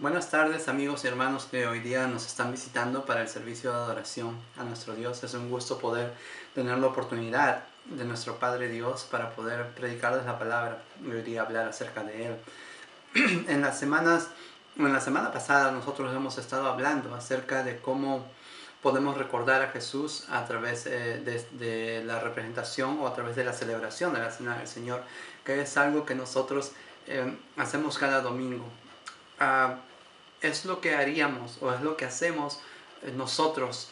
Buenas tardes amigos y hermanos que hoy día nos están visitando para el servicio de adoración a nuestro Dios. Es un gusto poder tener la oportunidad de nuestro Padre Dios para poder predicarles la palabra y hoy día hablar acerca de Él. En las semanas, en la semana pasada nosotros hemos estado hablando acerca de cómo podemos recordar a Jesús a través de la representación o a través de la celebración de la Cena del Señor, que es algo que nosotros hacemos cada domingo. Ah, es lo que haríamos o es lo que hacemos nosotros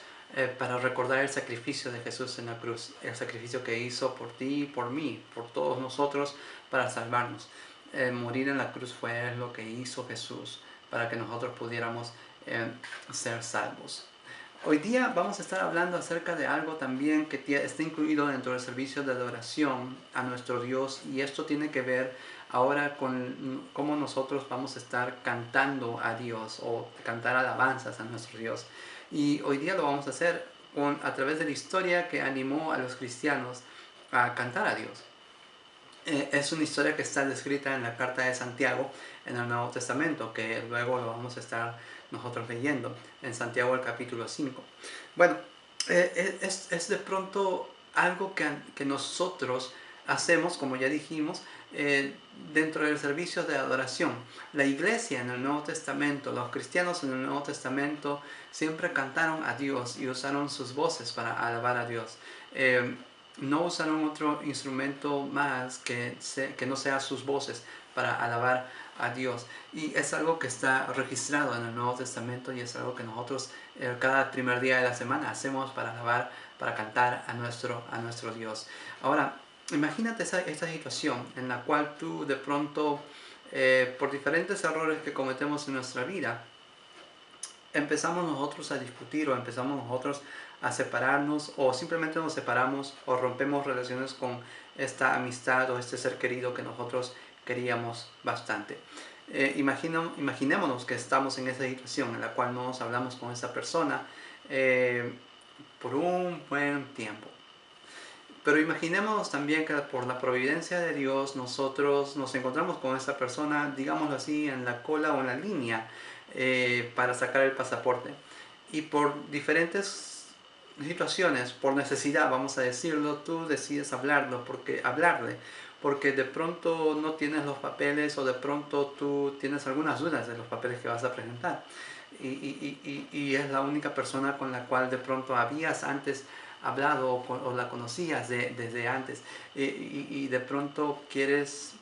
para recordar el sacrificio de Jesús en la cruz, el sacrificio que hizo por ti, por mí, por todos nosotros para salvarnos. Morir en la cruz fue lo que hizo Jesús para que nosotros pudiéramos ser salvos. Hoy día vamos a estar hablando acerca de algo también que está incluido dentro del servicio de adoración a nuestro Dios, y esto tiene que ver ahora con cómo nosotros vamos a estar cantando a Dios o cantar alabanzas a nuestro Dios. Y hoy día lo vamos a hacer a través de la historia que animó a los cristianos a cantar a Dios. Es una historia que está descrita en la carta de Santiago en el Nuevo Testamento, que luego lo vamos a estar nosotros leyendo en Santiago el capítulo 5. Bueno, es de pronto algo que nosotros hacemos, como ya dijimos, dentro del servicio de adoración. La iglesia en el Nuevo Testamento, los cristianos en el Nuevo Testamento siempre cantaron a Dios y usaron sus voces para alabar a Dios. No usaron otro instrumento más que no sea sus voces para alabar a Dios. Y es algo que está registrado en el Nuevo Testamento y es algo que nosotros cada primer día de la semana hacemos para alabar, para cantar a nuestro Dios. Ahora, imagínate esta situación en la cual tú de pronto, por diferentes errores que cometemos en nuestra vida, empezamos nosotros a discutir o empezamos nosotros a separarnos, o simplemente nos separamos o rompemos relaciones con esta amistad o este ser querido que nosotros queríamos bastante. Imaginémonos que estamos en esa situación en la cual no nos hablamos con esa persona por un buen tiempo. Pero imaginémonos también que por la providencia de Dios nosotros nos encontramos con esa persona, digámoslo así, en la cola o en la línea para sacar el pasaporte. Y por diferentes situaciones, por necesidad, vamos a decirlo, tú decides hablarle, porque de pronto no tienes los papeles o de pronto tú tienes algunas dudas de los papeles que vas a presentar. Y es la única persona con la cual de pronto habías antes hablado o la conocías desde antes, y de pronto quieres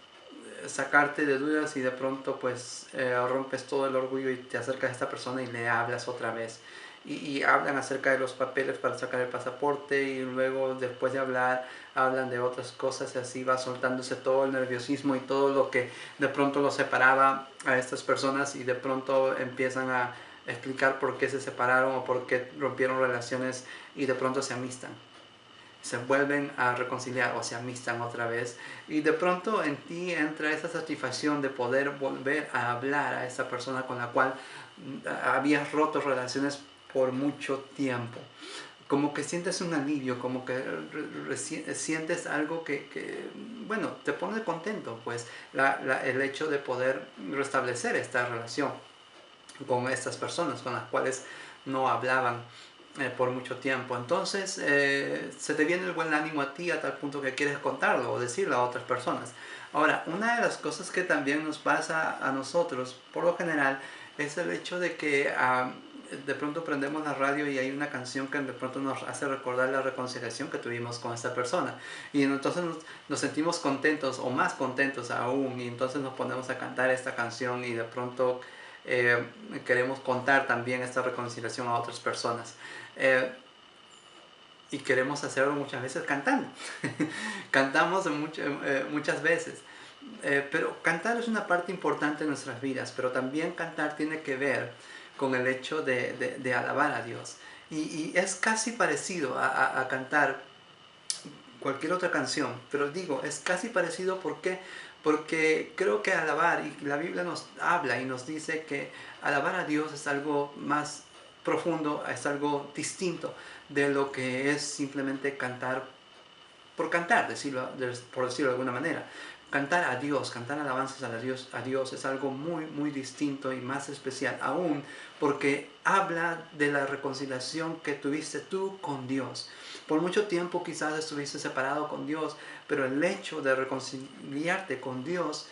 sacarte de dudas y de pronto pues rompes todo el orgullo y te acercas a esta persona y le hablas otra vez. Y hablan acerca de los papeles para sacar el pasaporte y luego después de hablar hablan de otras cosas y así va soltándose todo el nerviosismo y todo lo que de pronto los separaba a estas personas, y de pronto empiezan a explicar por qué se separaron o por qué rompieron relaciones y de pronto se amistan, se vuelven a reconciliar o se amistan otra vez, y de pronto en ti entra esa satisfacción de poder volver a hablar a esa persona con la cual habías roto relaciones por mucho tiempo. Como que sientes un alivio, como que sientes algo bueno, te pone contento, pues el hecho de poder restablecer esta relación con estas personas con las cuales no hablaban por mucho tiempo. Entonces se te viene el buen ánimo a ti a tal punto que quieres contarlo o decirlo a otras personas. Ahora, una de las cosas que también nos pasa a nosotros, por lo general, es el hecho de que de pronto prendemos la radio y hay una canción que de pronto nos hace recordar la reconciliación que tuvimos con esta persona. Y entonces nos sentimos contentos o más contentos aún, y entonces nos ponemos a cantar esta canción y de pronto queremos contar también esta reconciliación a otras personas. Y queremos hacerlo muchas veces cantando. Cantamos muchas veces. Pero cantar es una parte importante de nuestras vidas, pero también cantar tiene que ver con el hecho de alabar a Dios. Y es casi parecido a cantar cualquier otra canción, pero digo, es casi parecido. ¿Por qué? Porque creo que alabar, y la Biblia nos habla y nos dice que alabar a Dios es algo más profundo, es algo distinto de lo que es simplemente cantar por cantar, por decirlo de alguna manera. cantar a Dios, cantar alabanzas a Dios es algo muy, muy distinto y más especial aún, porque habla de la reconciliación que tuviste tú con Dios. Por mucho tiempo quizás estuviste separado con Dios, pero el hecho de reconciliarte con Dios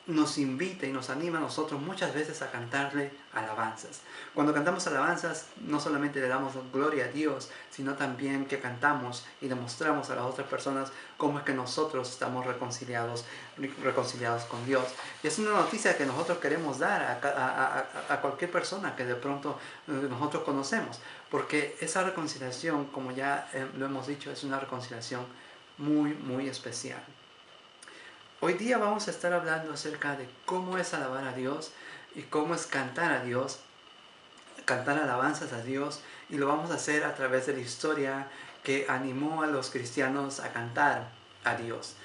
nos invita y nos anima a nosotros muchas veces a cantarle alabanzas. Cuando cantamos alabanzas, no solamente le damos gloria a Dios, sino también que cantamos y demostramos a las otras personas cómo es que nosotros estamos reconciliados con Dios. Y es una noticia que nosotros queremos dar a cualquier persona que de pronto nosotros conocemos, porque esa reconciliación, como ya lo hemos dicho, es una reconciliación muy, muy especial. Hoy día vamos a estar hablando acerca de cómo es alabar a Dios y cómo es cantar a Dios, cantar alabanzas a Dios, y lo vamos a hacer a través de la historia que animó a los cristianos a cantar a Dios.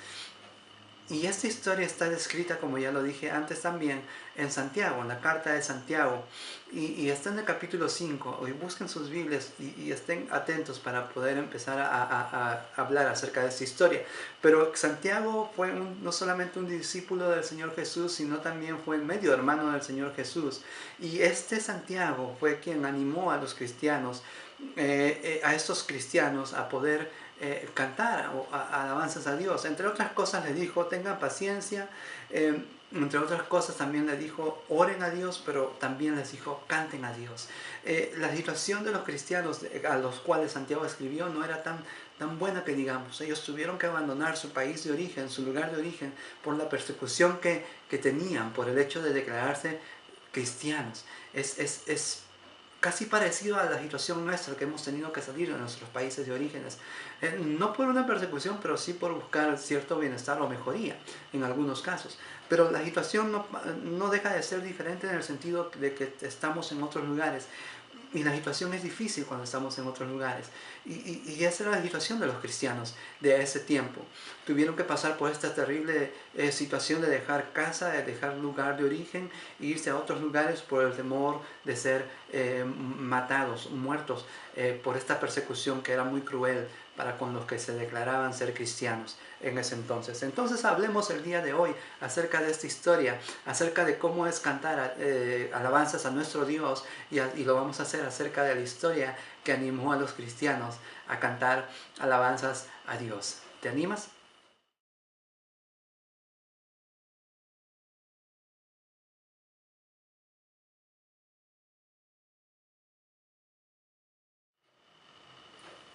Y esta historia está descrita, como ya lo dije antes también, en Santiago, en la carta de Santiago. Y está en el capítulo 5. Hoy busquen sus Biblias y estén atentos para poder empezar a hablar acerca de esta historia. Pero Santiago fue no solamente un discípulo del Señor Jesús, sino también fue el medio hermano del Señor Jesús. Y este Santiago fue quien animó a los cristianos, a estos cristianos a poder cantar alabanzas a Dios. Entre otras cosas le dijo, tengan paciencia. Entre otras cosas también le dijo, oren a Dios, pero también les dijo, canten a Dios. La situación de los cristianos a los cuales Santiago escribió no era tan buena que digamos. Ellos tuvieron que abandonar su país de origen, su lugar de origen, por la persecución que tenían, por el hecho de declararse cristianos. Es casi parecido a la situación nuestra, que hemos tenido que salir de nuestros países de orígenes. No por una persecución, pero sí por buscar cierto bienestar o mejoría en algunos casos. Pero la situación no deja de ser diferente en el sentido de que estamos en otros lugares. Y la situación es difícil cuando estamos en otros lugares. Y esa era la situación de los cristianos de ese tiempo. Tuvieron que pasar por esta terrible situación de dejar casa, de dejar lugar de origen e irse a otros lugares por el temor de ser matados, muertos por esta persecución que era muy cruel para con los que se declaraban ser cristianos en ese entonces. Entonces hablemos el día de hoy acerca de esta historia, acerca de cómo es cantar alabanzas a nuestro Dios, y lo vamos a hacer acerca de la historia que animó a los cristianos a cantar alabanzas a Dios. ¿Te animas?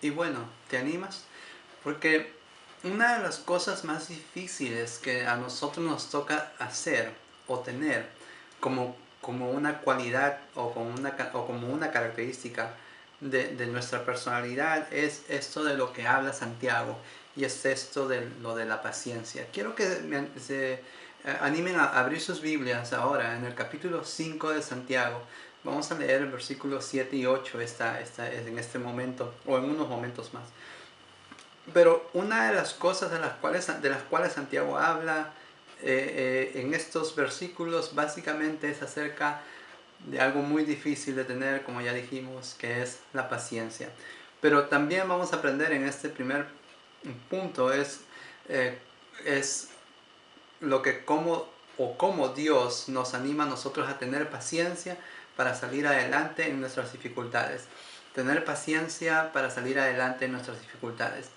Y bueno, ¿te animas? Porque una de las cosas más difíciles que a nosotros nos toca hacer o tener como una cualidad o como una característica de nuestra personalidad es esto de lo que habla Santiago, y es esto de lo de la paciencia. Quiero que se animen a abrir sus Biblias ahora en el capítulo 5 de Santiago. Vamos a leer el versículo 7 y 8 en este momento o en unos momentos más. Pero una de las cosas de las cuales Santiago habla en estos versículos básicamente es acerca de algo muy difícil de tener, como ya dijimos, que es la paciencia. Pero también vamos a aprender en este primer punto eh, es cómo Dios nos anima a nosotros a tener paciencia para salir adelante en nuestras dificultades. Tener paciencia para salir adelante en nuestras dificultades.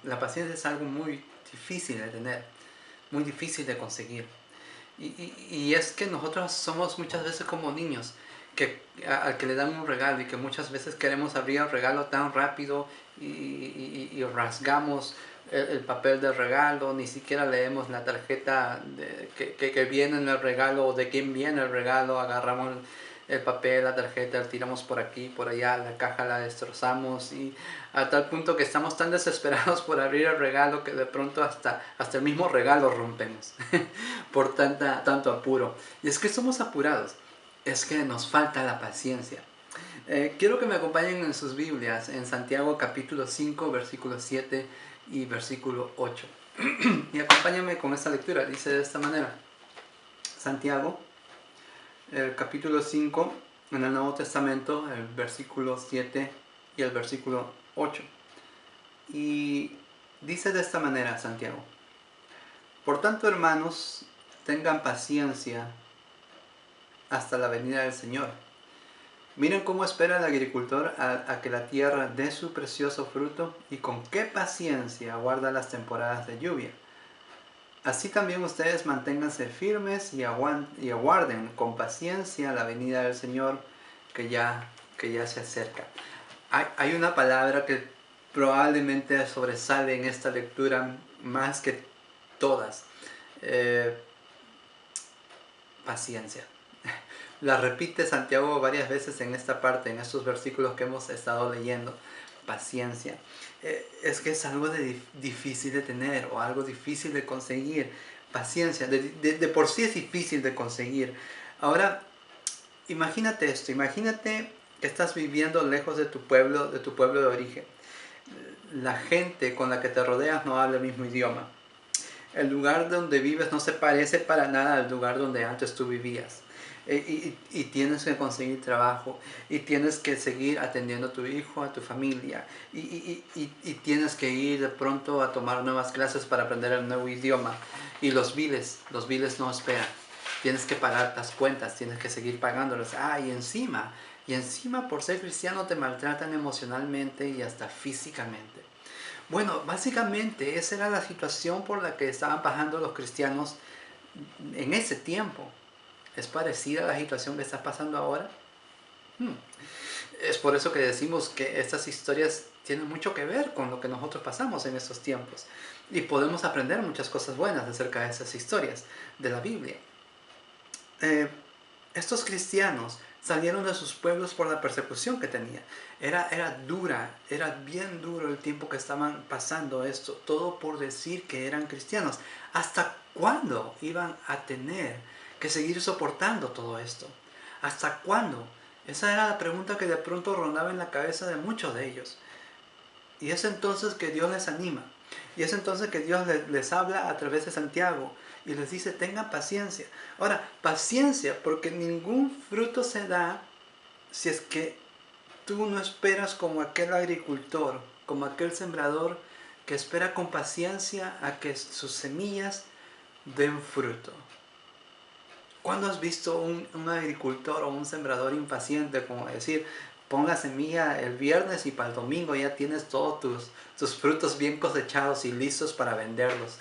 La paciencia es algo muy difícil de tener, muy difícil de conseguir. Y es que nosotros somos muchas veces como niños al que le dan un regalo y que muchas veces queremos abrir el regalo tan rápido y rasgamos el papel del regalo, ni siquiera leemos la tarjeta que viene en el regalo o de quién viene el regalo, agarramos el papel, la tarjeta, la tiramos por aquí, por allá, la caja la destrozamos, y a tal punto que estamos tan desesperados por abrir el regalo que de pronto hasta el mismo regalo rompemos por tanto apuro. Y es que somos apurados, es que nos falta la paciencia. Quiero que me acompañen en sus Biblias en Santiago capítulo 5, versículo 7 y versículo 8. Y acompáñame con esta lectura. Dice de esta manera: Santiago, el capítulo 5 en el Nuevo Testamento, el versículo 7 y el versículo 8. Y dice de esta manera Santiago: Por tanto, hermanos, tengan paciencia hasta la venida del Señor. Miren cómo espera el agricultor a que la tierra dé su precioso fruto y con qué paciencia aguarda las temporadas de lluvia. Así también ustedes manténganse firmes y aguarden con paciencia la venida del Señor que ya se acerca. Hay una palabra que probablemente sobresale en esta lectura más que todas. Paciencia. La repite Santiago varias veces en esta parte, en estos versículos que hemos estado leyendo. Paciencia. Es que es algo difícil de tener o algo difícil de conseguir. Paciencia. De por sí es difícil de conseguir. Ahora, imagínate esto. Imagínate que estás viviendo lejos de tu pueblo de origen. La gente con la que te rodeas no habla el mismo idioma. El lugar donde vives no se parece para nada al lugar donde antes tú vivías. Y tienes que conseguir trabajo, y tienes que seguir atendiendo a tu hijo, a tu familia, y tienes que ir de pronto a tomar nuevas clases para aprender el nuevo idioma. Y los biles no esperan. Tienes que pagar las cuentas, tienes que seguir pagándolas. Y encima por ser cristiano te maltratan emocionalmente y hasta físicamente. Bueno, básicamente esa era la situación por la que estaban pasando los cristianos en ese tiempo. ¿Es parecida a la situación que está pasando ahora? Es por eso que decimos que estas historias tienen mucho que ver con lo que nosotros pasamos en estos tiempos. Y podemos aprender muchas cosas buenas acerca de esas historias de la Biblia. Estos cristianos salieron de sus pueblos por la persecución que tenían. Era bien duro el tiempo que estaban pasando esto, todo por decir que eran cristianos. ¿Hasta cuándo iban a tener que seguir soportando todo esto? ¿Hasta cuándo? Esa era la pregunta que de pronto rondaba en la cabeza de muchos de ellos. Y es entonces que Dios les anima. Y es entonces que Dios les habla a través de Santiago y les dice, tengan paciencia. Ahora, paciencia, porque ningún fruto se da si es que tú no esperas como aquel agricultor, como aquel sembrador que espera con paciencia a que sus semillas den fruto. ¿Cuándo has visto un agricultor o un sembrador impaciente como decir, pon la semilla el viernes y para el domingo ya tienes todos tus frutos bien cosechados y listos para venderlos?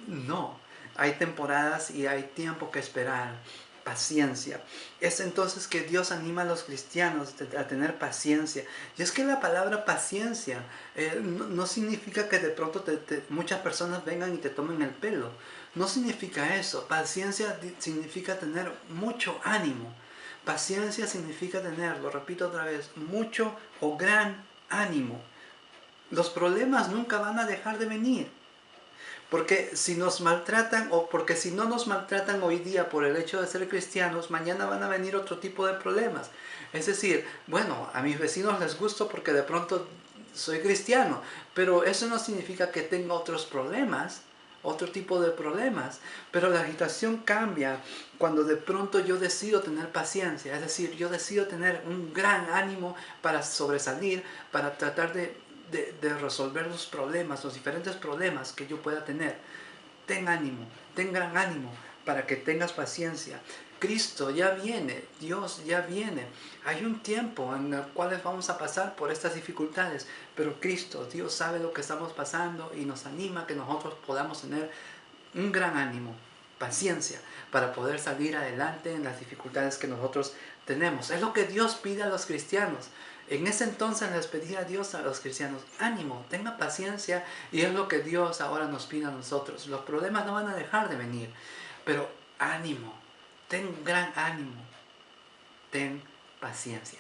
No, hay temporadas y hay tiempo que esperar. Paciencia. Es entonces que Dios anima a los cristianos a tener paciencia. Y es que la palabra paciencia no significa que de pronto muchas personas vengan y te tomen el pelo. No significa eso. Paciencia significa tener mucho ánimo. Paciencia significa tener, lo repito otra vez, mucho o gran ánimo. Los problemas nunca van a dejar de venir. Porque si nos maltratan o porque si no nos maltratan hoy día por el hecho de ser cristianos, mañana van a venir otro tipo de problemas. Es decir, bueno, a mis vecinos les gusto porque de pronto soy cristiano, pero eso no significa que tenga otros problemas, otro tipo de problemas. Pero la situación cambia cuando de pronto yo decido tener paciencia, es decir, yo decido tener un gran ánimo para sobresalir, para tratar de resolver los problemas, los diferentes problemas que yo pueda tener. Ten ánimo, ten gran ánimo para que tengas paciencia. Cristo ya viene, Dios ya viene. Hay un tiempo en el cual vamos a pasar por estas dificultades, pero Cristo, Dios sabe lo que estamos pasando y nos anima a que nosotros podamos tener un gran ánimo, paciencia, para poder salir adelante en las dificultades que nosotros tenemos. Es lo que Dios pide a los cristianos. En ese entonces les pedía a Dios a los cristianos, ánimo, tenga paciencia, y es lo que Dios ahora nos pide a nosotros. Los problemas no van a dejar de venir, pero ánimo, ten gran ánimo, ten paciencia.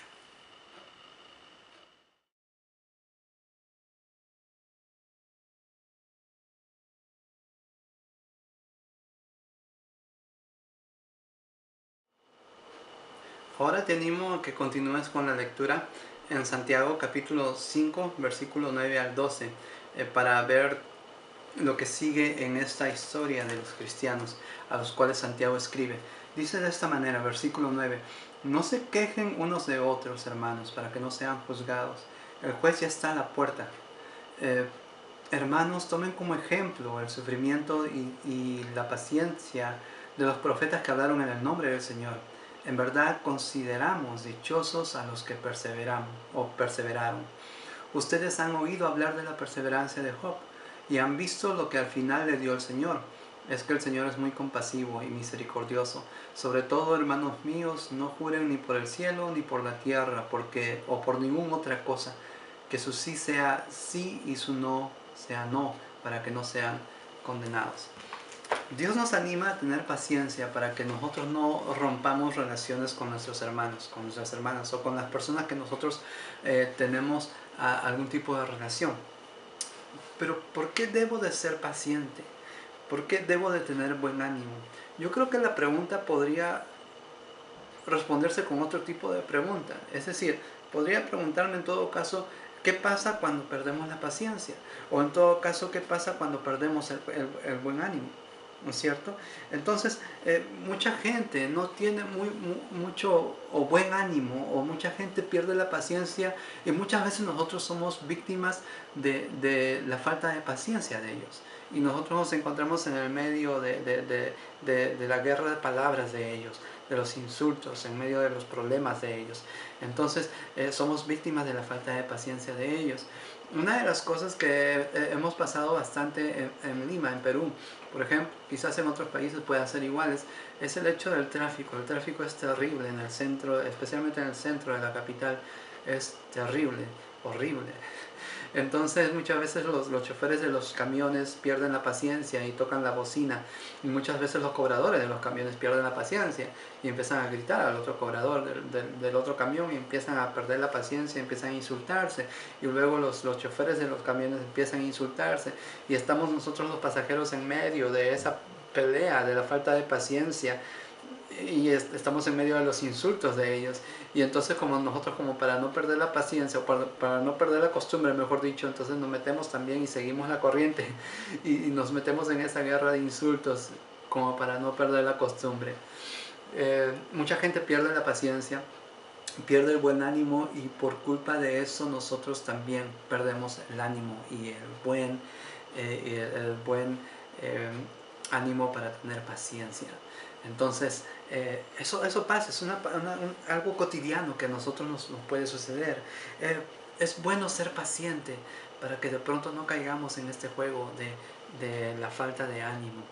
Ahora te animo a que continúes con la lectura en Santiago capítulo 5, versículo 9 al 12, para ver lo que sigue en esta historia de los cristianos a los cuales Santiago escribe. Dice de esta manera, versículo 9, no se quejen unos de otros, hermanos, para que no sean juzgados. El juez ya está a la puerta. Hermanos, tomen como ejemplo el sufrimiento y la paciencia de los profetas que hablaron en el nombre del Señor. En verdad consideramos dichosos a los que perseveramos o perseveraron. Ustedes han oído hablar de la perseverancia de Job y han visto lo que al final le dio el Señor. Es que el Señor es muy compasivo y misericordioso. Sobre todo, hermanos míos, no juren ni por el cielo ni por la tierra, o por ninguna otra cosa, que su sí sea sí y su no sea no, para que no sean condenados. Dios nos anima a tener paciencia para que nosotros no rompamos relaciones con nuestros hermanos, con nuestras hermanas o con las personas que nosotros tenemos algún tipo de relación. Pero ¿por qué debo de ser paciente? ¿Por qué debo de tener buen ánimo? Yo creo que la pregunta podría responderse con otro tipo de pregunta. Es decir, podría preguntarme en todo caso, ¿qué pasa cuando perdemos la paciencia? O en todo caso, ¿qué pasa cuando perdemos el buen ánimo? ¿No es cierto? Entonces, mucha gente no tiene mucho o buen ánimo, o mucha gente pierde la paciencia, y muchas veces nosotros somos víctimas de la falta de paciencia de ellos. Y nosotros nos encontramos en el medio de la guerra de palabras de ellos, de los insultos, en medio de los problemas de ellos. Entonces, somos víctimas de la falta de paciencia de ellos. Una de las cosas que hemos pasado bastante en Lima, en Perú, por ejemplo, quizás en otros países puedan ser iguales, es el hecho del tráfico. El tráfico es terrible en el centro, especialmente en el centro de la capital, es terrible, horrible. Entonces muchas veces los choferes de los camiones pierden la paciencia y tocan la bocina, y muchas veces los cobradores de los camiones pierden la paciencia y empiezan a gritar al otro cobrador del otro camión, y empiezan a perder la paciencia, empiezan a insultarse, y luego los choferes de los camiones empiezan a insultarse, y estamos nosotros los pasajeros en medio de esa pelea, de la falta de paciencia, y estamos en medio de los insultos de ellos. Y entonces, como nosotros, como para no perder la paciencia, o para no perder la costumbre, mejor dicho, entonces nos metemos también y seguimos la corriente y nos metemos en esa guerra de insultos como para no perder la costumbre. Mucha gente pierde la paciencia, pierde el buen ánimo, y por culpa de eso nosotros también perdemos el ánimo y el buen ánimo para tener paciencia. Entonces, eso pasa, es algo cotidiano que a nosotros nos puede suceder. Es bueno ser paciente para que de pronto no caigamos en este juego de la falta de ánimo,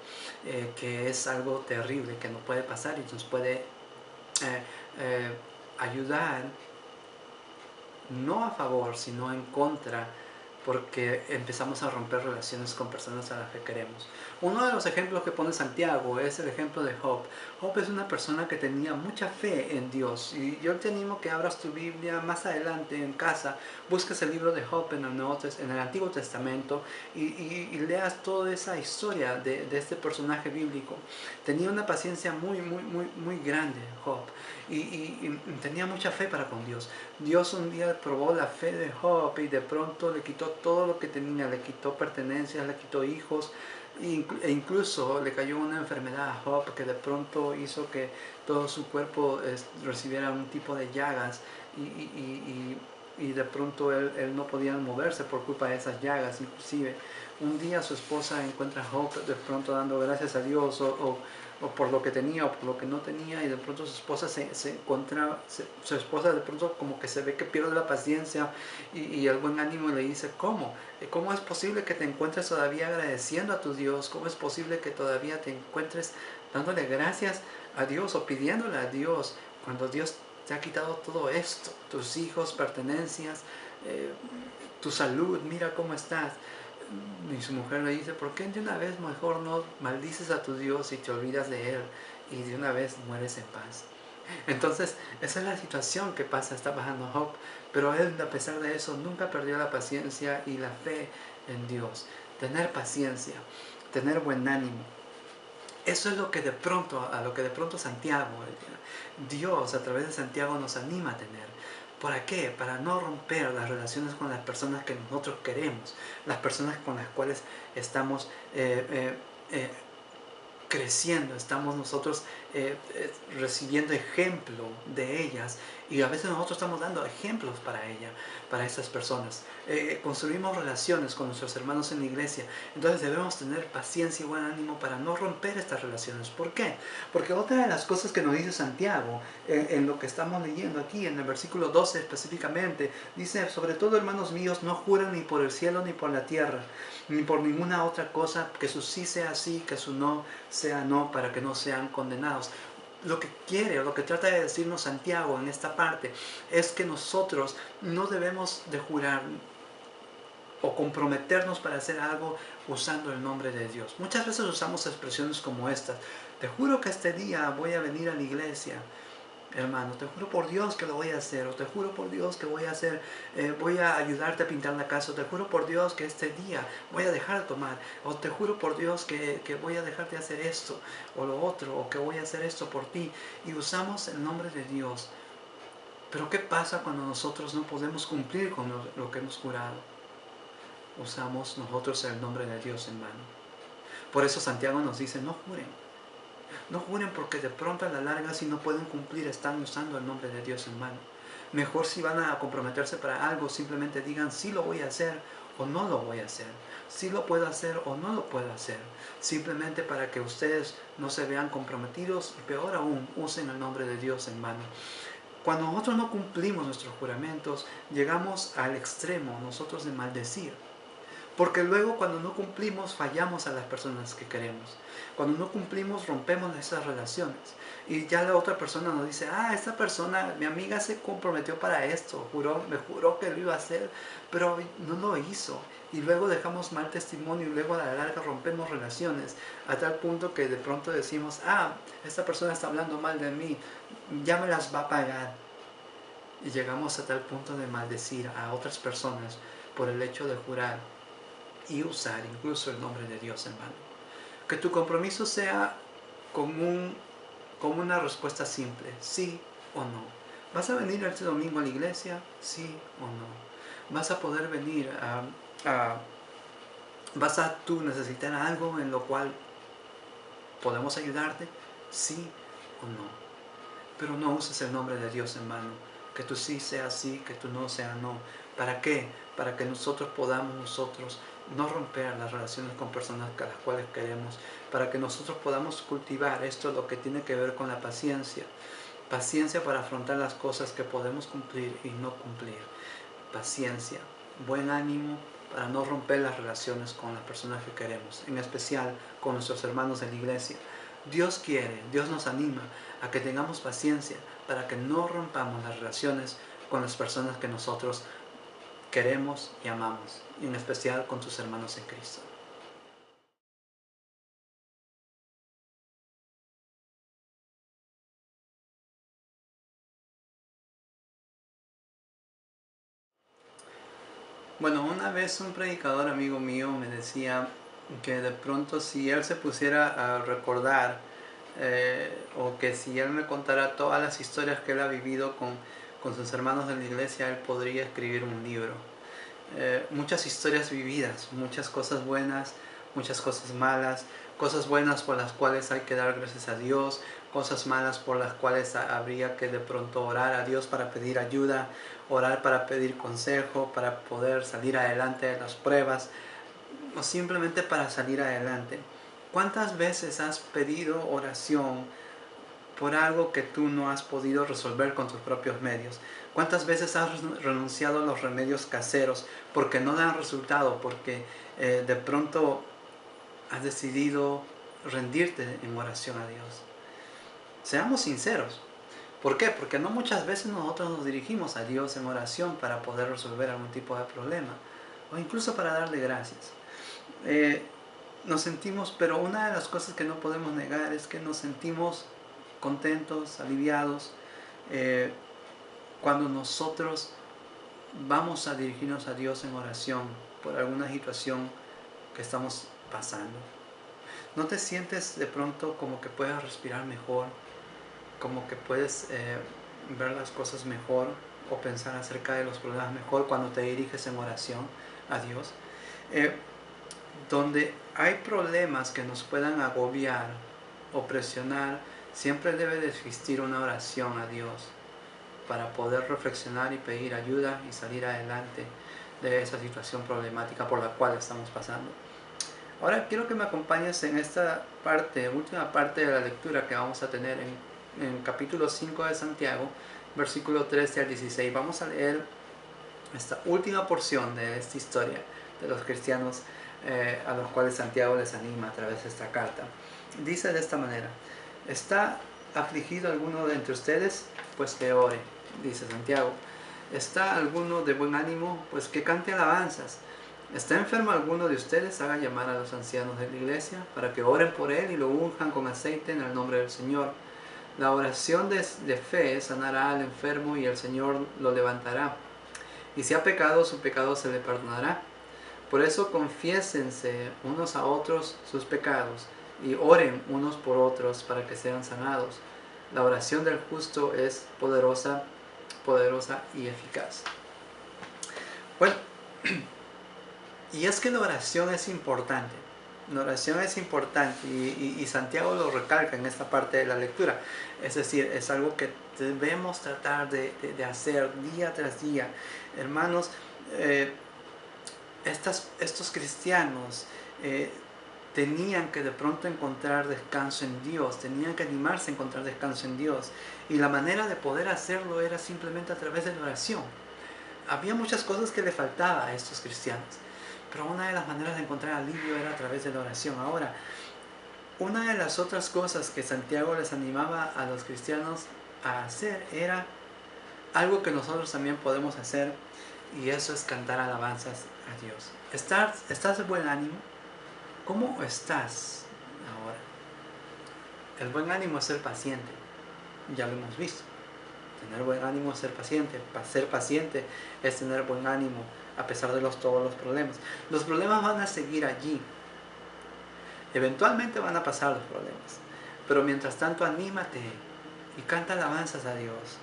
que es algo terrible que nos puede pasar y nos puede ayudar, no a favor, sino en contra, porque empezamos a romper relaciones con personas a las que queremos. Uno de los ejemplos que pone Santiago es el ejemplo de Job. Job es una persona que tenía mucha fe en Dios, y yo te animo que abras tu Biblia más adelante en casa, busques el libro de Job en el Antiguo Testamento, y leas toda esa historia de este personaje bíblico. Tenía una paciencia muy grande Job, y tenía mucha fe para con Dios. Dios un día probó la fe de Job, y de pronto le quitó todo lo que tenía, le quitó pertenencias, le quitó hijos, e incluso le cayó una enfermedad a Job que de pronto hizo que todo su cuerpo recibiera un tipo de llagas, y de pronto él no podía moverse por culpa de esas llagas. Inclusive un día su esposa encuentra a Job de pronto dando gracias a Dios, o por lo que tenía o por lo que no tenía, y de pronto su esposa su esposa de pronto como que se ve que pierde la paciencia y el buen ánimo, y le dice: ¿Cómo es posible que te encuentres todavía agradeciendo a tu Dios? ¿Cómo es posible que todavía te encuentres dándole gracias a Dios o pidiéndole a Dios, cuando Dios te ha quitado todo esto, tus hijos, pertenencias, tu salud? Mira cómo estás. Y su mujer le dice: ¿por qué de una vez mejor no maldices a tu Dios y te olvidas de Él, y de una vez mueres en paz? Entonces, esa es la situación que está pasando Job, pero él, a pesar de eso, nunca perdió la paciencia y la fe en Dios. Tener paciencia, tener buen ánimo, eso es lo que de pronto Santiago, Dios a través de Santiago nos anima a tener. ¿Para qué? Para no romper las relaciones con las personas que nosotros queremos, las personas con las cuales estamos creciendo, estamos nosotros recibiendo ejemplo de ellas, y a veces nosotros estamos dando ejemplos para ella, para estas personas. Construimos relaciones con nuestros hermanos en la iglesia, entonces debemos tener paciencia y buen ánimo para no romper estas relaciones. ¿Por qué? Porque otra de las cosas que nos dice Santiago en lo que estamos leyendo aquí, en el versículo 12 específicamente, dice: sobre todo, hermanos míos, no juren ni por el cielo ni por la tierra, ni por ninguna otra cosa, que su sí sea sí, que su no sea no, para que no sean condenados. Lo que quiere, o lo que trata de decirnos Santiago en esta parte, es que nosotros no debemos de jurar o comprometernos para hacer algo usando el nombre de Dios. Muchas veces usamos expresiones como estas: te juro que este día voy a venir a la iglesia, hermano, te juro por Dios que lo voy a hacer, o te juro por Dios que voy a hacer, voy a ayudarte a pintar la casa, o te juro por Dios que este día voy a dejar de tomar, o te juro por Dios que voy a dejar de hacer esto o lo otro, o que voy a hacer esto por ti. Y usamos el nombre de Dios. Pero ¿qué pasa cuando nosotros no podemos cumplir con lo que hemos jurado? Usamos nosotros el nombre de Dios en vano. Por eso Santiago nos dice: no juren. No juren, porque de pronto a la larga, si no pueden cumplir, están usando el nombre de Dios en vano. Mejor, si van a comprometerse para algo, simplemente digan: sí lo voy a hacer o no lo voy a hacer, sí lo puedo hacer o no lo puedo hacer, simplemente para que ustedes no se vean comprometidos, y peor aún, usen el nombre de Dios en vano. Cuando nosotros no cumplimos nuestros juramentos, llegamos al extremo nosotros de maldecir. Porque luego, cuando no cumplimos, fallamos a las personas que queremos. Cuando no cumplimos, rompemos esas relaciones. Y ya la otra persona nos dice: esta persona, mi amiga, se comprometió para esto, me juró que lo iba a hacer, pero no lo hizo. Y luego dejamos mal testimonio, y luego a la larga rompemos relaciones, a tal punto que de pronto decimos: esta persona está hablando mal de mí, ya me las va a pagar. Y llegamos a tal punto de maldecir a otras personas por el hecho de jurar y usar incluso el nombre de Dios en vano. Que tu compromiso sea como una respuesta simple: sí o no. ¿Vas a venir este domingo a la iglesia? Sí o no. ¿Vas a poder venir ¿Vas a tú necesitar algo en lo cual podemos ayudarte? Sí o no. Pero no uses el nombre de Dios en vano. Que tu sí sea sí, que tu no sea no. ¿Para qué? Para que nosotros podamos no romper las relaciones con personas a las cuales queremos. Para que nosotros podamos cultivar esto, lo que tiene que ver con la paciencia. Paciencia para afrontar las cosas que podemos cumplir y no cumplir. Paciencia, buen ánimo para no romper las relaciones con las personas que queremos, en especial con nuestros hermanos de la iglesia. Dios quiere, Dios nos anima a que tengamos paciencia para que no rompamos las relaciones con las personas que nosotros queremos y amamos, y en especial con tus hermanos en Cristo. Bueno, una vez un predicador amigo mío me decía que de pronto, si él se pusiera a recordar, o que si él me contara todas las historias que él ha vivido con sus hermanos de la iglesia, él podría escribir un libro. Muchas historias vividas, muchas cosas buenas, muchas cosas malas, cosas buenas por las cuales hay que dar gracias a Dios, cosas malas por las cuales habría que de pronto orar a Dios para pedir ayuda, orar para pedir consejo, para poder salir adelante de las pruebas, o simplemente para salir adelante. ¿Cuántas veces has pedido oración por algo que tú no has podido resolver con tus propios medios? ¿Cuántas veces has renunciado a los remedios caseros porque no dan resultado, porque de pronto has decidido rendirte en oración a Dios? Seamos sinceros. ¿Por qué? Porque no muchas veces nosotros nos dirigimos a Dios en oración para poder resolver algún tipo de problema, o incluso para darle gracias. Nos sentimos, pero una de las cosas que no podemos negar es que nos sentimos contentos, aliviados, cuando nosotros vamos a dirigirnos a Dios en oración por alguna situación que estamos pasando. ¿No te sientes de pronto como que puedes respirar mejor, como que puedes ver las cosas mejor o pensar acerca de los problemas mejor cuando te diriges en oración a Dios? Donde hay problemas que nos puedan agobiar o presionar, Siempre debe de existir una oración a Dios para poder reflexionar y pedir ayuda y salir adelante de esa situación problemática por la cual estamos pasando. Ahora quiero que me acompañes en esta parte, última parte de la lectura que vamos a tener en capítulo 5 de Santiago, versículo 13 al 16. Vamos a leer esta última porción de esta historia de los cristianos a los cuales Santiago les anima a través de esta carta. Dice de esta manera: ¿está afligido alguno de entre ustedes? Pues que ore, dice Santiago. ¿Está alguno de buen ánimo? Pues que cante alabanzas. ¿Está enfermo alguno de ustedes? Haga llamar a los ancianos de la iglesia para que oren por él y lo unjan con aceite en el nombre del Señor. La oración de fe sanará al enfermo y el Señor lo levantará. Y si ha pecado, su pecado se le perdonará. Por eso confiésense unos a otros sus pecados y oren unos por otros para que sean sanados. La oración del justo es poderosa y eficaz. Bueno, y es que la oración es importante. La oración es importante y Santiago lo recalca en esta parte de la lectura. Es decir, es algo que debemos tratar de hacer día tras día. Hermanos, estos cristianos tenían que de pronto encontrar descanso en Dios, tenían que animarse a encontrar descanso en Dios. Y la manera de poder hacerlo era simplemente a través de la oración. Había muchas cosas que le faltaba a estos cristianos, pero una de las maneras de encontrar alivio era a través de la oración. Ahora, una de las otras cosas que Santiago les animaba a los cristianos a hacer era algo que nosotros también podemos hacer, y eso es cantar alabanzas a Dios. ¿Estás de buen ánimo? ¿Cómo estás ahora? El buen ánimo es ser paciente, ya lo hemos visto. Tener buen ánimo es ser paciente. Ser paciente es tener buen ánimo a pesar de todos los problemas. Los problemas van a seguir allí. Eventualmente van a pasar los problemas. Pero mientras tanto, anímate y canta alabanzas a Dios.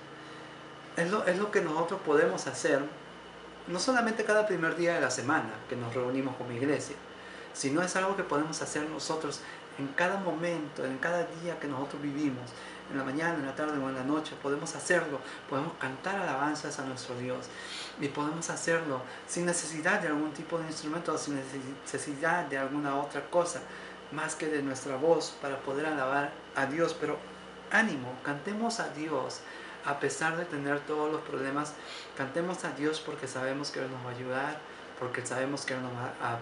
Es lo que nosotros podemos hacer, no solamente cada primer día de la semana que nos reunimos como iglesia, sino es algo que podemos hacer nosotros en cada momento, en cada día que nosotros vivimos. En la mañana, en la tarde o en la noche, podemos hacerlo, podemos cantar alabanzas a nuestro Dios y podemos hacerlo sin necesidad de algún tipo de instrumento, sin necesidad de alguna otra cosa más que de nuestra voz para poder alabar a Dios. Pero ánimo, cantemos a Dios a pesar de tener todos los problemas. Cantemos a Dios porque sabemos que Él nos va a ayudar, porque sabemos que Él nos va a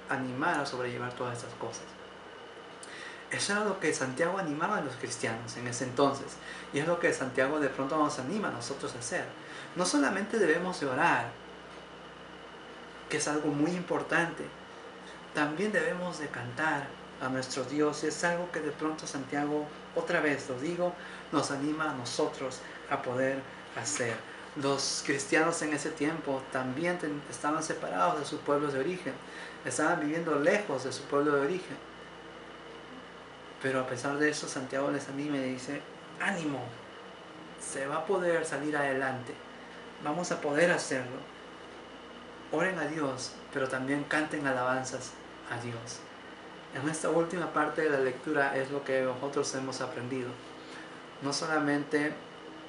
animar a sobrellevar todas estas cosas. Eso era lo que Santiago animaba a los cristianos en ese entonces, y es lo que Santiago de pronto nos anima a nosotros a hacer. No solamente debemos de orar, que es algo muy importante, también debemos de cantar a nuestro Dios, y es algo que de pronto Santiago, otra vez lo digo, nos anima a nosotros a poder hacer. Los cristianos en ese tiempo también estaban separados de sus pueblos de origen, estaban viviendo lejos de su pueblo de origen. Pero a pesar de eso, Santiago les anima y dice: ánimo, se va a poder salir adelante, vamos a poder hacerlo. Oren a Dios, pero también canten alabanzas a Dios. En esta última parte de la lectura es lo que nosotros hemos aprendido. No solamente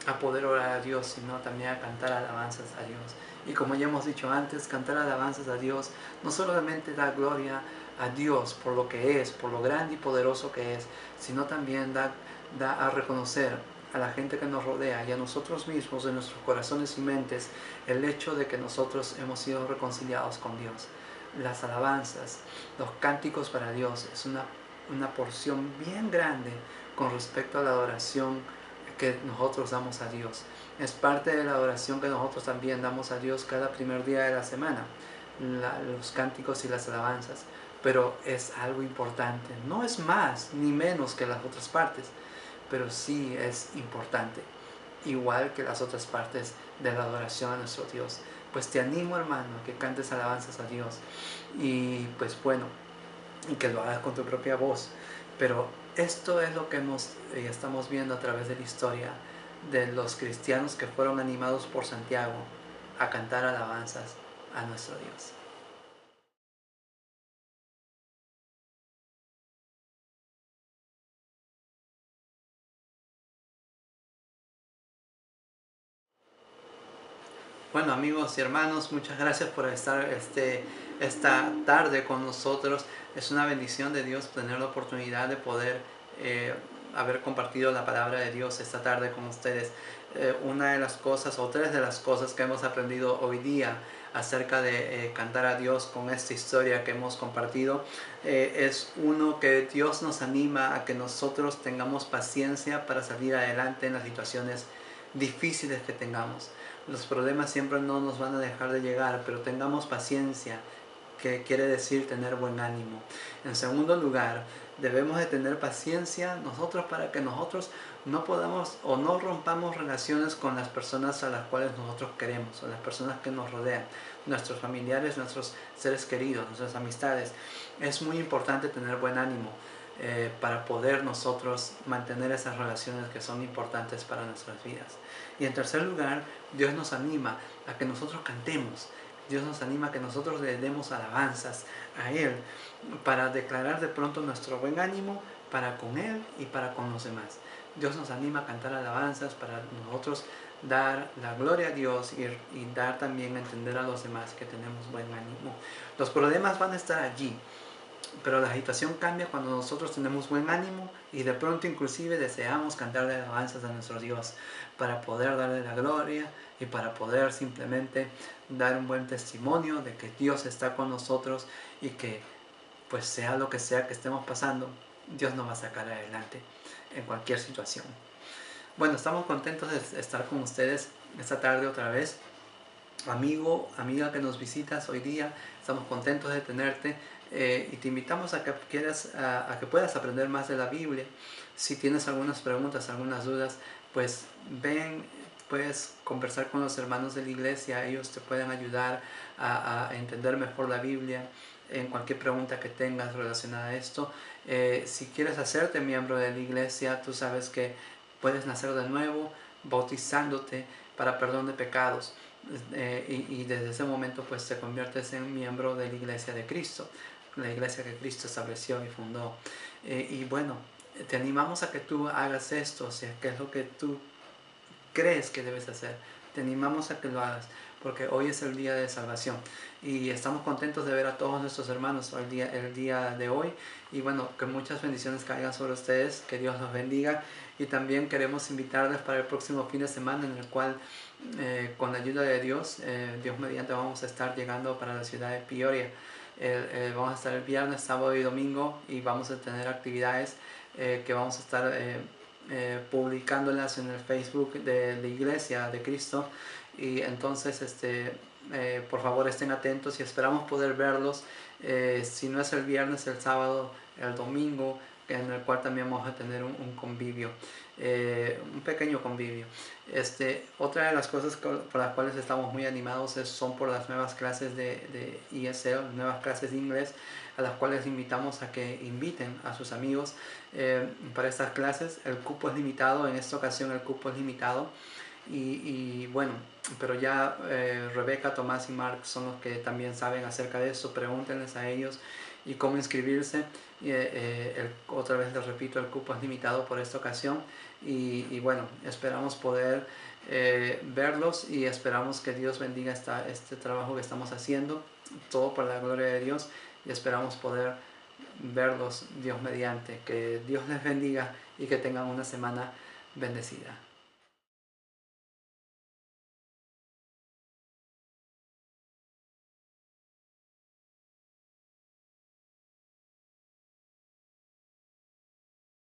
a poder orar a Dios, sino también a cantar alabanzas a Dios. Y como ya hemos dicho antes, cantar alabanzas a Dios no solamente da gloria a Dios por lo que es, por lo grande y poderoso que es, sino también da a reconocer a la gente que nos rodea y a nosotros mismos, en nuestros corazones y mentes, el hecho de que nosotros hemos sido reconciliados con Dios. Las alabanzas, los cánticos para Dios es una porción bien grande con respecto a la adoración que nosotros damos a Dios. Es parte de la adoración que nosotros también damos a Dios cada primer día de la semana, los cánticos y las alabanzas. Pero es algo importante, no es más ni menos que las otras partes, pero sí es importante, igual que las otras partes de la adoración a nuestro Dios. Pues te animo, hermano, a que cantes alabanzas a Dios, y pues bueno, y que lo hagas con tu propia voz. Pero esto es lo que estamos viendo a través de la historia de los cristianos que fueron animados por Santiago a cantar alabanzas a nuestro Dios. Bueno, amigos y hermanos, muchas gracias por estar esta tarde con nosotros. Es una bendición de Dios tener la oportunidad de poder haber compartido la palabra de Dios esta tarde con ustedes. Una de las cosas o tres de las cosas que hemos aprendido hoy día acerca de cantar a Dios con esta historia que hemos compartido es uno, que Dios nos anima a que nosotros tengamos paciencia para salir adelante en las situaciones difíciles que tengamos. Los problemas siempre no nos van a dejar de llegar, pero tengamos paciencia, que quiere decir tener buen ánimo. En segundo lugar, debemos de tener paciencia nosotros para que nosotros no podamos o no rompamos relaciones con las personas a las cuales nosotros queremos, o las personas que nos rodean, nuestros familiares, nuestros seres queridos, nuestras amistades. Es muy importante tener buen ánimo para poder nosotros mantener esas relaciones que son importantes para nuestras vidas. Y en tercer lugar, Dios nos anima a que nosotros cantemos. Dios nos anima a que nosotros le demos alabanzas a Él para declarar de pronto nuestro buen ánimo para con Él y para con los demás. Dios nos anima a cantar alabanzas para nosotros dar la gloria a Dios y dar también a entender a los demás que tenemos buen ánimo. Los problemas van a estar allí, pero la situación cambia cuando nosotros tenemos buen ánimo y de pronto inclusive deseamos cantarle alabanzas a nuestro Dios para poder darle la gloria y para poder simplemente dar un buen testimonio de que Dios está con nosotros y que pues sea lo que sea que estemos pasando, Dios nos va a sacar adelante en cualquier situación. Bueno, estamos contentos de estar con ustedes esta tarde otra vez. Amigo, amiga que nos visitas hoy día, estamos contentos de tenerte y te invitamos a que a que puedas aprender más de la Biblia. Si tienes algunas preguntas, algunas dudas, pues ven, puedes conversar con los hermanos de la iglesia. Ellos te pueden ayudar a entender mejor la Biblia en cualquier pregunta que tengas relacionada a esto. Si quieres hacerte miembro de la iglesia, tú sabes que puedes nacer de nuevo bautizándote para perdón de pecados. Y desde ese momento pues te conviertes en miembro de la iglesia de Cristo, la iglesia que Cristo estableció y fundó. Y bueno, te animamos a que tú hagas esto, o sea, que es lo que tú crees que debes hacer. Te animamos a que lo hagas, porque hoy es el día de salvación y estamos contentos de ver a todos nuestros hermanos el día de hoy. Y bueno, que muchas bendiciones caigan sobre ustedes, que Dios los bendiga. Y también queremos invitarles para el próximo fin de semana, en el cual con la ayuda de Dios, Dios mediante, vamos a estar llegando para la ciudad de Peoria. Vamos a estar el viernes, sábado y domingo, y vamos a tener actividades que vamos a estar publicándolas en el Facebook de la Iglesia de Cristo. Y entonces por favor estén atentos y esperamos poder verlos, si no es el viernes, el sábado, el domingo, en el cual también vamos a tener un convivio, un pequeño convivio. Otra de las cosas por las cuales estamos muy animados son por las nuevas clases de ESL, nuevas clases de inglés, a las cuales invitamos a que inviten a sus amigos para estas clases. El cupo es limitado, en esta ocasión el cupo es limitado. Y bueno, pero ya Rebeca, Tomás y Mark son los que también saben acerca de eso. Pregúntenles a ellos y cómo inscribirse. Otra vez les repito, el cupo es limitado por esta ocasión. Y bueno, esperamos poder verlos y esperamos que Dios bendiga este trabajo que estamos haciendo, todo para la gloria de Dios, y esperamos poder verlos, Dios mediante. Que Dios les bendiga y que tengan una semana bendecida.